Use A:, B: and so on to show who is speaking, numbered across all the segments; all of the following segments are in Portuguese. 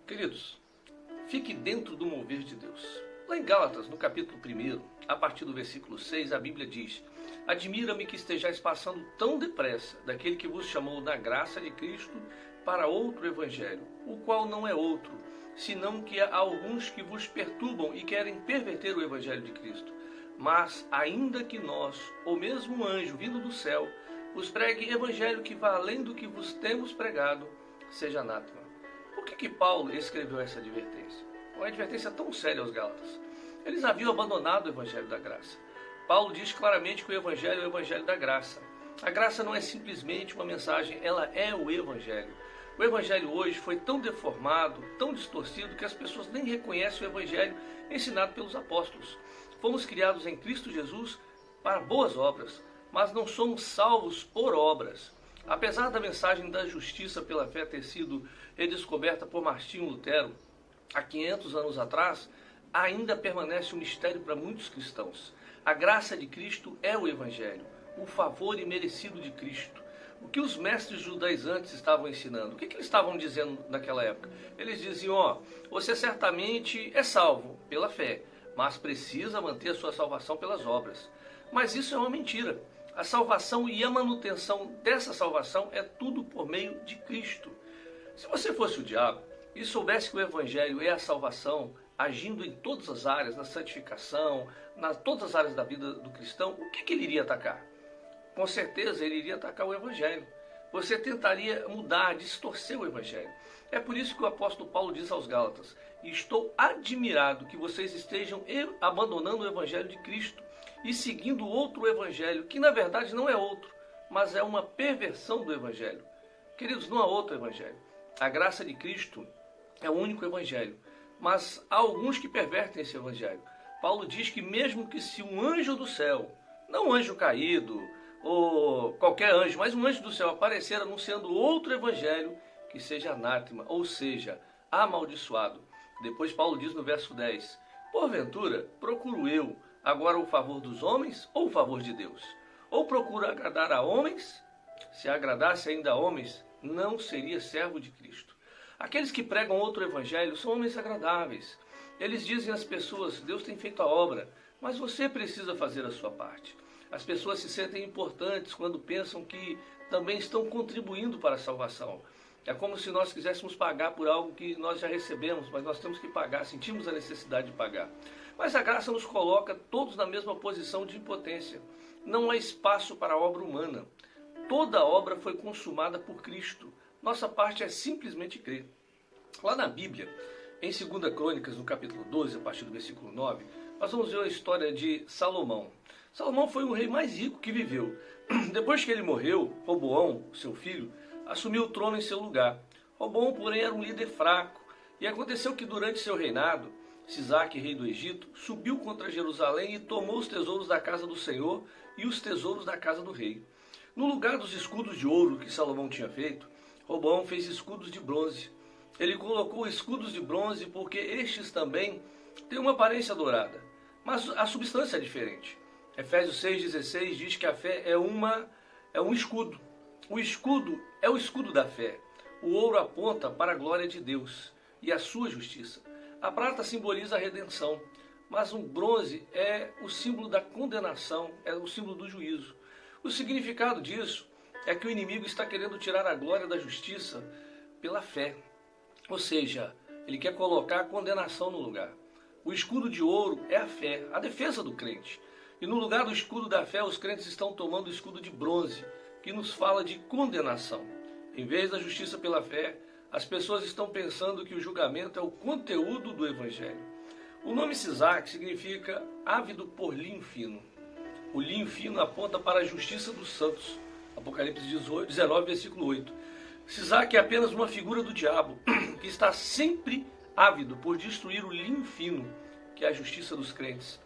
A: Queridos, fique dentro do mover de Deus. Lá em Gálatas, no capítulo 1, a partir do versículo 6, a Bíblia diz: Admira-me que estejais passando tão depressa daquele que vos chamou da graça de Cristo para outro evangelho, o qual não é outro, senão que há alguns que vos perturbam e querem perverter o evangelho de Cristo. Mas, ainda que nós, ou mesmo um anjo vindo do céu, vos pregue evangelho que vá além do que vos temos pregado, seja anátema. Por que Paulo escreveu essa advertência? Uma advertência tão séria aos Gálatas. Eles haviam abandonado o evangelho da graça. Paulo diz claramente que o evangelho é o evangelho da graça. A graça não é simplesmente uma mensagem, ela é o evangelho. O evangelho hoje foi tão deformado, tão distorcido, que as pessoas nem reconhecem o evangelho ensinado pelos apóstolos. Fomos criados em Cristo Jesus para boas obras, mas não somos salvos por obras. Apesar da mensagem da justiça pela fé ter sido redescoberta por Martinho Lutero há 500 anos atrás, ainda permanece um mistério para muitos cristãos. A graça de Cristo é o evangelho, o favor imerecido de Cristo. O que os mestres judaizantes estavam ensinando? O que eles estavam dizendo naquela época? Eles diziam, você certamente é salvo pela fé, mas precisa manter a sua salvação pelas obras. Mas isso é uma mentira. A salvação e a manutenção dessa salvação é tudo por meio de Cristo. Se você fosse o diabo e soubesse que o evangelho é a salvação, agindo em todas as áreas, na santificação, todas as áreas da vida do cristão, o que ele iria atacar? Com certeza ele iria atacar o evangelho. Você tentaria mudar, distorcer o evangelho. É por isso que o apóstolo Paulo diz aos Gálatas: estou admirado que vocês estejam abandonando o evangelho de Cristo e seguindo outro evangelho, que na verdade não é outro, mas é uma perversão do evangelho. Queridos, não há outro evangelho. A graça de Cristo é o único evangelho, mas há alguns que pervertem esse evangelho. Paulo diz que mesmo que se um anjo do céu, não um anjo caído, ou qualquer anjo, mas um anjo do céu aparecer anunciando outro evangelho, que seja anátema, ou seja, amaldiçoado. Depois Paulo diz no verso 10, porventura procuro eu agora o favor dos homens ou o favor de Deus? Ou procuro agradar a homens? Se agradasse ainda a homens, não seria servo de Cristo. Aqueles que pregam outro evangelho são homens agradáveis. Eles dizem às pessoas, Deus tem feito a obra, mas você precisa fazer a sua parte. As pessoas se sentem importantes quando pensam que também estão contribuindo para a salvação. É como se nós quiséssemos pagar por algo que nós já recebemos, mas nós temos que pagar, sentimos a necessidade de pagar. Mas a graça nos coloca todos na mesma posição de impotência. Não há espaço para a obra humana. Toda a obra foi consumada por Cristo. Nossa parte é simplesmente crer. Lá na Bíblia, em 2 Crônicas, no capítulo 12, a partir do versículo 9, nós vamos ver a história de Salomão. Salomão foi o rei mais rico que viveu. Depois que ele morreu, Roboão, seu filho, assumiu o trono em seu lugar. Roboão, porém, era um líder fraco. E aconteceu que durante seu reinado, Sisaque, rei do Egito, subiu contra Jerusalém e tomou os tesouros da casa do Senhor e os tesouros da casa do rei. No lugar dos escudos de ouro que Salomão tinha feito, Roboão fez escudos de bronze. Ele colocou escudos de bronze porque estes também têm uma aparência dourada, mas a substância é diferente. Efésios 6,16 diz que a fé é um escudo. O escudo é o escudo da fé. O ouro aponta para a glória de Deus e a sua justiça. A prata simboliza a redenção, mas o bronze é o símbolo da condenação, é o símbolo do juízo. O significado disso é que o inimigo está querendo tirar a glória da justiça pela fé. Ou seja, ele quer colocar a condenação no lugar. O escudo de ouro é a fé, a defesa do crente. E no lugar do escudo da fé, os crentes estão tomando o escudo de bronze, que nos fala de condenação. Em vez da justiça pela fé, as pessoas estão pensando que o julgamento é o conteúdo do evangelho. O nome Sisaque significa ávido por linho fino. O linho fino aponta para a justiça dos santos. Apocalipse 19, versículo 8. Sisaque é apenas uma figura do diabo, que está sempre ávido por destruir o linho fino, que é a justiça dos crentes.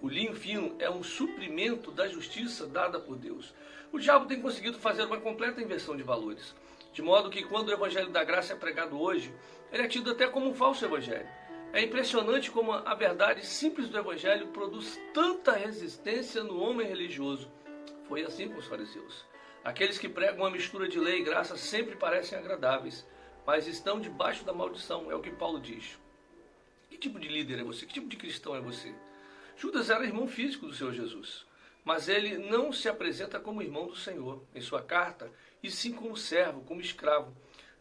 A: O linho fino é um suprimento da justiça dada por Deus. O diabo tem conseguido fazer uma completa inversão de valores, de modo que quando o evangelho da graça é pregado hoje, ele é tido até como um falso evangelho. É impressionante como a verdade simples do evangelho produz tanta resistência no homem religioso. Foi assim com os fariseus. Aqueles que pregam uma mistura de lei e graça sempre parecem agradáveis, mas estão debaixo da maldição, é o que Paulo diz. Que tipo de líder é você? Que tipo de cristão é você? Judas era irmão físico do Senhor Jesus, mas ele não se apresenta como irmão do Senhor em sua carta, e sim como servo, como escravo.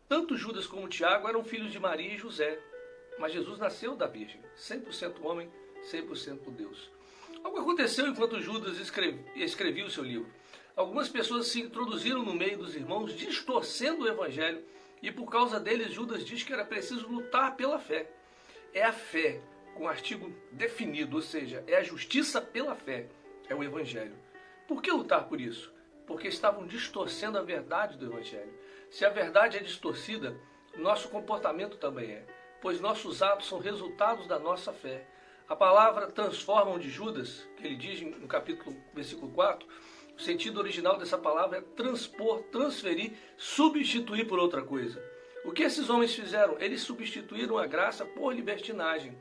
A: Tanto Judas como Tiago eram filhos de Maria e José, mas Jesus nasceu da Virgem, 100% homem, 100% Deus. Algo aconteceu enquanto Judas escrevia o seu livro. Algumas pessoas se introduziram no meio dos irmãos, distorcendo o evangelho, e por causa deles Judas diz que era preciso lutar pela fé. É a fé, com artigo definido, ou seja, é a justiça pela fé, é o evangelho. Por que lutar por isso? Porque estavam distorcendo a verdade do evangelho. Se a verdade é distorcida, nosso comportamento também é, pois nossos atos são resultados da nossa fé. A palavra transformam de Judas, que ele diz no capítulo, versículo 4, o sentido original dessa palavra é transpor, transferir, substituir por outra coisa. O que esses homens fizeram? Eles substituíram a graça por libertinagem.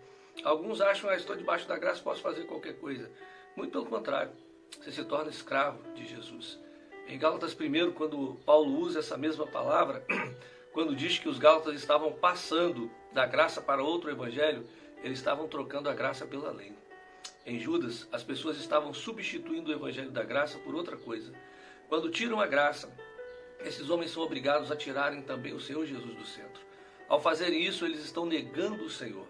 A: Alguns acham, estou debaixo da graça, posso fazer qualquer coisa. Muito pelo contrário, você se torna escravo de Jesus. Em Gálatas 1, quando Paulo usa essa mesma palavra, quando diz que os gálatas estavam passando da graça para outro evangelho, eles estavam trocando a graça pela lei. Em Judas, as pessoas estavam substituindo o evangelho da graça por outra coisa. Quando tiram a graça, esses homens são obrigados a tirarem também o Senhor Jesus do centro. Ao fazerem isso, eles estão negando o Senhor.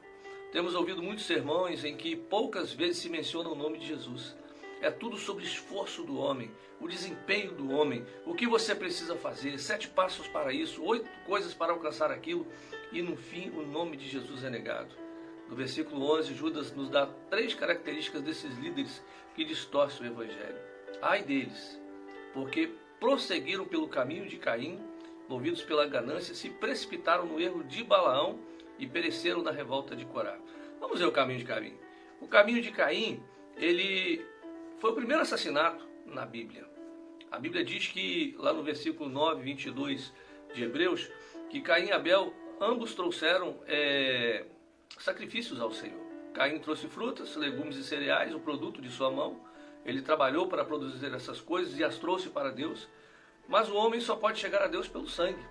A: Temos ouvido muitos sermões em que poucas vezes se menciona o nome de Jesus. É tudo sobre o esforço do homem, o desempenho do homem, o que você precisa fazer, 7 passos para isso, 8 coisas para alcançar aquilo, e no fim o nome de Jesus é negado. No versículo 11, Judas nos dá 3 características desses líderes que distorcem o evangelho. Ai deles, porque prosseguiram pelo caminho de Caim, movidos pela ganância, se precipitaram no erro de Balaão e pereceram na revolta de Corá. Vamos ver o caminho de Caim. O caminho de Caim, ele foi o primeiro assassinato na Bíblia. A Bíblia diz que, lá no versículo 9, 22 de Hebreus, que Caim e Abel, ambos trouxeram sacrifícios ao Senhor. Caim trouxe frutas, legumes e cereais, o produto de sua mão. Ele trabalhou para produzir essas coisas e as trouxe para Deus. Mas o homem só pode chegar a Deus pelo sangue.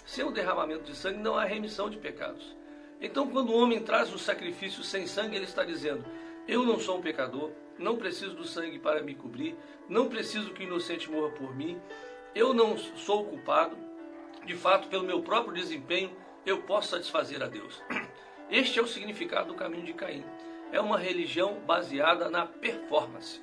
A: Sem o derramamento de sangue não há remissão de pecados. Então, quando o homem traz o sacrifício sem sangue, ele está dizendo: eu não sou um pecador, não preciso do sangue para me cobrir, não preciso que o inocente morra por mim, eu não sou culpado, de fato, pelo meu próprio desempenho, eu posso satisfazer a Deus. Este é o significado do caminho de Caim. É uma religião baseada na performance.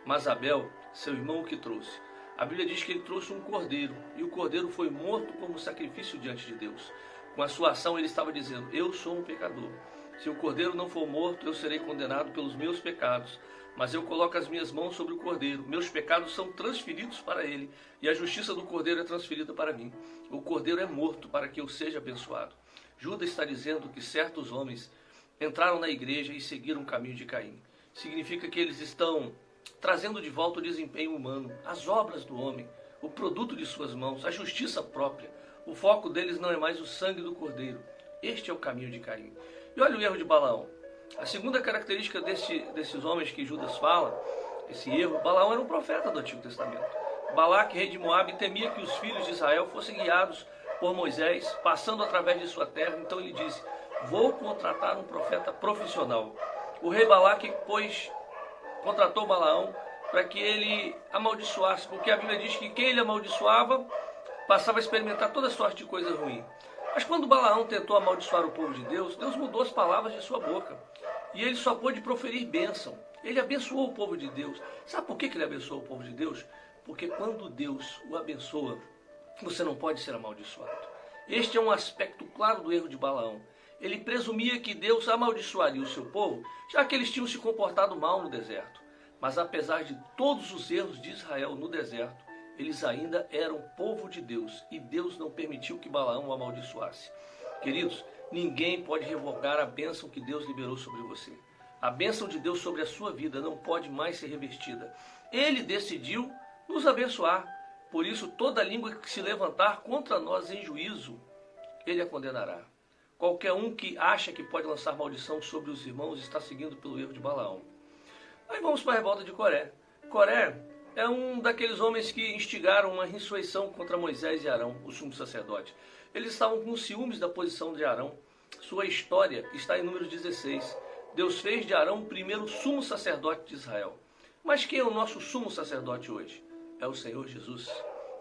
A: Mas Abel, seu irmão, o que trouxe? A Bíblia diz que ele trouxe um cordeiro, e o cordeiro foi morto como sacrifício diante de Deus. Com a sua ação ele estava dizendo: eu sou um pecador. Se o cordeiro não for morto, eu serei condenado pelos meus pecados. Mas eu coloco as minhas mãos sobre o cordeiro. Meus pecados são transferidos para ele, e a justiça do cordeiro é transferida para mim. O cordeiro é morto para que eu seja abençoado. Judas está dizendo que certos homens entraram na igreja e seguiram o caminho de Caim. Significa que eles estão trazendo de volta o desempenho humano, as obras do homem, o produto de suas mãos, a justiça própria. O foco deles não é mais o sangue do cordeiro. Este é o caminho de Caim. E olha o erro de Balaão. A segunda característica desses homens que Judas fala, esse erro: Balaão era um profeta do Antigo Testamento. Balaque, rei de Moabe, temia que os filhos de Israel fossem guiados por Moisés, passando através de sua terra. Então ele disse: vou contratar um profeta profissional. O rei Balaque, pois, contratou Balaão para que ele amaldiçoasse, porque a Bíblia diz que quem ele amaldiçoava passava a experimentar toda sorte de coisa ruim. Mas quando Balaão tentou amaldiçoar o povo de Deus, Deus mudou as palavras de sua boca. E ele só pôde proferir bênção. Ele abençoou o povo de Deus. Sabe por que ele abençoou o povo de Deus? Porque quando Deus o abençoa, você não pode ser amaldiçoado. Este é um aspecto claro do erro de Balaão. Ele presumia que Deus amaldiçoaria o seu povo, já que eles tinham se comportado mal no deserto. Mas apesar de todos os erros de Israel no deserto, eles ainda eram povo de Deus, e Deus não permitiu que Balaão o amaldiçoasse. Queridos, ninguém pode revogar a bênção que Deus liberou sobre você. A bênção de Deus sobre a sua vida não pode mais ser revestida. Ele decidiu nos abençoar. Por isso, toda língua que se levantar contra nós em juízo, ele a condenará. Qualquer um que acha que pode lançar maldição sobre os irmãos está seguindo pelo erro de Balaão. Aí vamos para a revolta de Coré. Coré é um daqueles homens que instigaram uma insurreição contra Moisés e Arão, o sumo sacerdote. Eles estavam com ciúmes da posição de Arão. Sua história está em Números 16. Deus fez de Arão o primeiro sumo sacerdote de Israel. Mas quem é o nosso sumo sacerdote hoje? É o Senhor Jesus.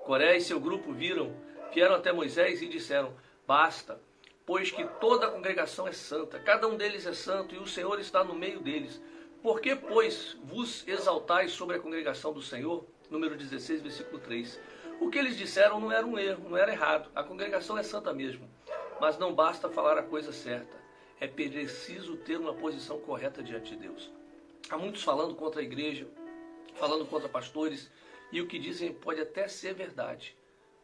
A: Coré e seu grupo vieram até Moisés e disseram: basta, pois que toda a congregação é santa, cada um deles é santo e o Senhor está no meio deles. Por que, pois, vos exaltais sobre a congregação do Senhor? Número 16, versículo 3. O que eles disseram não era um erro, não era errado. A congregação é santa mesmo. Mas não basta falar a coisa certa. É preciso ter uma posição correta diante de Deus. Há muitos falando contra a igreja, falando contra pastores, e o que dizem pode até ser verdade,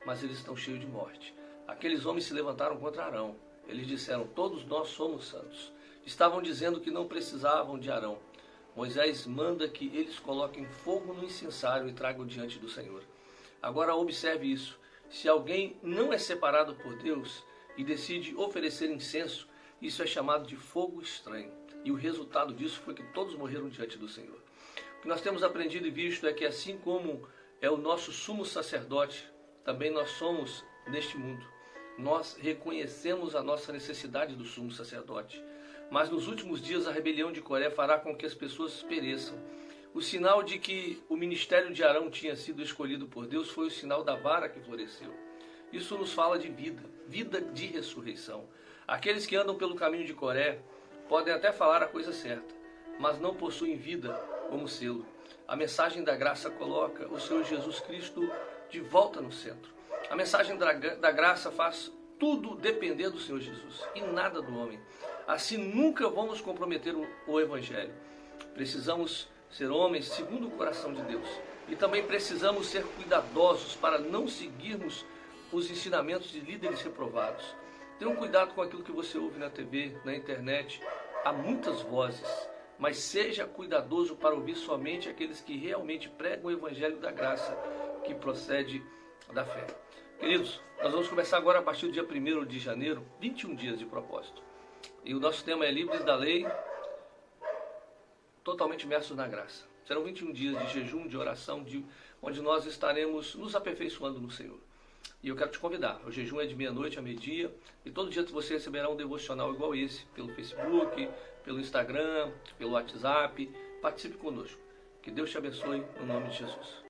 A: mas eles estão cheios de morte. Aqueles homens se levantaram contra Arão. Eles disseram: todos nós somos santos. Estavam dizendo que não precisavam de Arão. Moisés manda que eles coloquem fogo no incensário e tragam diante do Senhor. Agora observe isso. Se alguém não é separado por Deus e decide oferecer incenso, isso é chamado de fogo estranho. E o resultado disso foi que todos morreram diante do Senhor. O que nós temos aprendido e visto é que assim como é o nosso sumo sacerdote, também nós somos neste mundo. Nós reconhecemos a nossa necessidade do sumo sacerdote. Mas nos últimos dias a rebelião de Coré fará com que as pessoas pereçam. O sinal de que o ministério de Arão tinha sido escolhido por Deus foi o sinal da vara que floresceu. Isso nos fala de vida, vida de ressurreição. Aqueles que andam pelo caminho de Coré podem até falar a coisa certa, mas não possuem vida como selo. A mensagem da graça coloca o Senhor Jesus Cristo de volta no centro. A mensagem da graça faz tudo depender do Senhor Jesus e nada do homem. Assim nunca vamos comprometer o Evangelho. Precisamos ser homens segundo o coração de Deus. E também precisamos ser cuidadosos para não seguirmos os ensinamentos de líderes reprovados. Tenham cuidado com aquilo que você ouve na TV, na internet. Há muitas vozes, mas seja cuidadoso para ouvir somente aqueles que realmente pregam o Evangelho da graça que procede da fé. Queridos, nós vamos começar agora a partir do dia 1º de janeiro, 21 dias de propósito. E o nosso tema é Livres da Lei, totalmente imersos na graça. Serão 21 dias de jejum, de oração, onde nós estaremos nos aperfeiçoando no Senhor. E eu quero te convidar. O jejum é de meia-noite a meio-dia. E todo dia você receberá um devocional igual esse, pelo Facebook, pelo Instagram, pelo WhatsApp. Participe conosco. Que Deus te abençoe, no nome de Jesus.